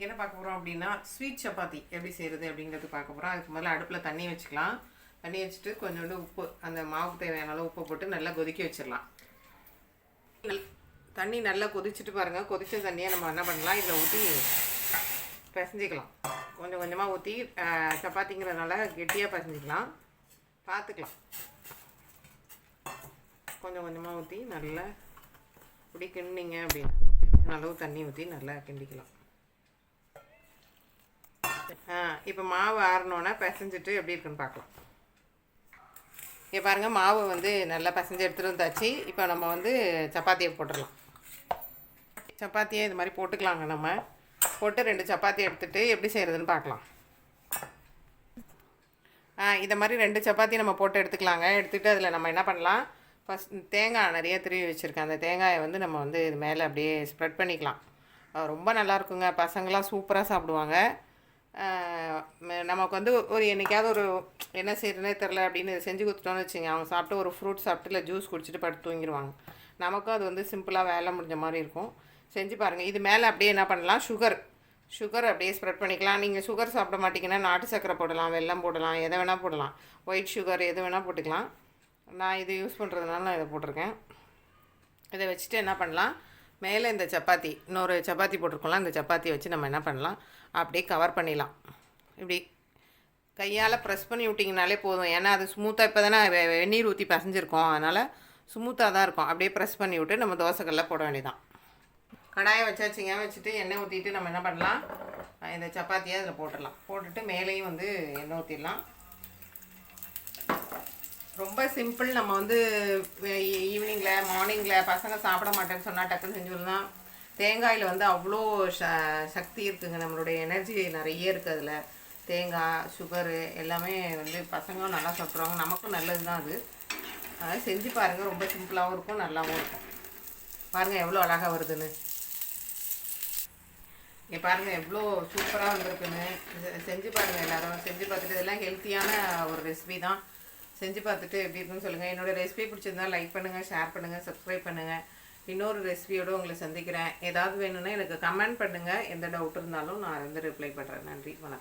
இன்றைக்கி என்ன பார்க்க போகிறோம் அப்படின்னா ஸ்வீட் சப்பாத்தி எப்படி செய்கிறது அப்படிங்கிறது பார்க்க போகிறோம். அதுக்கு முதல்ல அடுப்பில் தண்ணி வச்சுக்கலாம். தண்ணி வச்சுட்டு கொஞ்சோண்டு உப்பு, அந்த மாவுக்கு தேவையான அளவு உப்பு போட்டு நல்லா கொதிக்க வச்சிடலாம். தண்ணி நல்லா கொதிச்சுட்டு பாருங்கள். கொதித்த தண்ணியை நம்ம என்ன பண்ணலாம், இதில் ஊற்றி பிசைஞ்சிக்கலாம். கொஞ்சம் கொஞ்சமாக ஊற்றி சப்பாத்திங்கிறதுனால கெட்டியாக பிசைஞ்சிக்கலாம். பார்த்துக்கலாம். கொஞ்சம் கொஞ்சமாக ஊற்றி நல்லா இப்படி கிண்டிங்க அப்படின்னா அளவு தண்ணி ஊற்றி நல்லா கிண்டிக்கலாம். இப்போ மாவு ஆறணுன்னா பிசைஞ்சிட்டு எப்படி இருக்குன்னு பார்க்கலாம். இங்கே பாருங்கள், மாவு வந்து நல்லா பிசைஞ்சு எடுத்துகிட்டு வந்தாச்சு. இப்போ நம்ம வந்து சப்பாத்தியை போட்டுடலாம். சப்பாத்தியை இது மாதிரி போட்டுக்கலாங்க. நம்ம போட்டு 2 சப்பாத்தி எடுத்துகிட்டு எப்படி செய்கிறதுன்னு பார்க்கலாம். இதை மாதிரி 2 சப்பாத்தி நம்ம போட்டு எடுத்துக்கலாங்க. எடுத்துகிட்டு அதில் நம்ம என்ன பண்ணலாம், ஃபஸ்ட் தேங்காய் நிறைய திருவி வச்சுருக்கேன். அந்த தேங்காயை வந்து நம்ம வந்து இது மேலே அப்படியே ஸ்ப்ரெட் பண்ணிக்கலாம். ரொம்ப நல்லாயிருக்குங்க. பசங்களாம் சூப்பராக சாப்பிடுவாங்க. நமக்கு வந்து ஒரு என்றைக்காவது ஒரு என்ன செய்கிறதுனே தெரில அப்படின்னு செஞ்சு கொடுத்துட்டோன்னு வச்சுங்க, அவங்க சாப்பிட்டு ஒரு ஃப்ரூட் சாப்பிட்டு இல்லை ஜூஸ் குடிச்சிட்டு படுத்து தூங்கிடுவாங்க. நமக்கும் அது வந்து சிம்பிளாக வேலை முடிஞ்ச மாதிரி இருக்கும். செஞ்சு பாருங்கள். இது மேலே அப்படியே என்ன பண்ணலாம், சுகர் அப்படியே ஸ்ப்ரெட் பண்ணிக்கலாம். நீங்கள் சுகர் சாப்பிட மாட்டிங்கன்னா நாட்டு சக்கரை போடலாம், வெல்லம் போடலாம், எதை வேணால் போடலாம். ஒயிட் சுகர் எது வேணால் போட்டுக்கலாம். நான் இது யூஸ் பண்ணுறதுனால நான் இதை போட்டிருக்கேன். இதை வச்சுட்டு என்ன பண்ணலாம், மேலே இந்த சப்பாத்தி இன்னொரு சப்பாத்தி போட்டிருக்கோம்ல, இந்த சப்பாத்தியை வச்சு நம்ம என்ன பண்ணலாம், அப்படியே கவர் பண்ணிடலாம். இப்படி கையால் ப்ரெஸ் பண்ணி விட்டிங்கனாலே போதும். ஏன்னா அது ஸ்மூத்தாக இப்போ தானே வெந்நீர் ஊற்றி பசைஞ்சிருக்கோம், அதனால் ஸ்மூத்தாக தான் இருக்கும். அப்படியே ப்ரெஸ் பண்ணி விட்டு நம்ம தோசைக்கல்ல போட வேண்டியதான். கடாயை வச்சாச்சுங்க. வச்சுட்டு எண்ணெய் ஊற்றிட்டு நம்ம என்ன பண்ணலாம், இந்த சப்பாத்தியை அதில் போட்டுடலாம். போட்டுட்டு மேலேயும் வந்து எண்ணெய் ஊற்றிடலாம். ரொம்ப சிம்பிள். நம்ம வந்து ஈவினிங்கில் மார்னிங்கில் பசங்க சாப்பிட மாட்டேன்னு சொன்னால் டக்குன்னு செஞ்சுடலாம். தேங்காயில் வந்து அவ்வளோ சக்தி இருக்குதுங்க. நம்மளுடைய எனர்ஜி நிறைய இருக்குது அதில். தேங்காய், சுகரு எல்லாமே வந்து பசங்களும் நல்லா சாப்பிட்ருவாங்க. நமக்கும் நல்லது தான் அது. அதனால் செஞ்சு பாருங்கள். ரொம்ப சிம்பிளாகவும் இருக்கும், நல்லாவும் இருக்கும். பாருங்கள் எவ்வளோ அழகாக வருதுன்னு. இங்கே பாருங்கள் எவ்வளோ சூப்பராக வந்திருக்குன்னு. செஞ்சு பாருங்கள் எல்லோரும். செஞ்சு பார்த்துட்டு இதெல்லாம் ஹெல்த்தியான ஒரு ரெசிபி தான். செஞ்சு பார்த்துட்டு எப்படி இருக்குன்னு சொல்லுங்கள். என்னோடய ரெசிபி பிடிச்சிருந்தால் லைக் பண்ணுங்கள், ஷேர் பண்ணுங்கள், சப்ஸ்கிரைப் பண்ணுங்கள். இன்னொரு ரெசிபியோடு உங்களை சந்திக்கிறேன். ஏதாவது வேணும்னா எனக்கு கமெண்ட் பண்ணுங்கள். எந்த டவுட் இருந்தாலும் நான் வந்து ரிப்ளை பண்ணுறேன். நன்றி, வணக்கம்.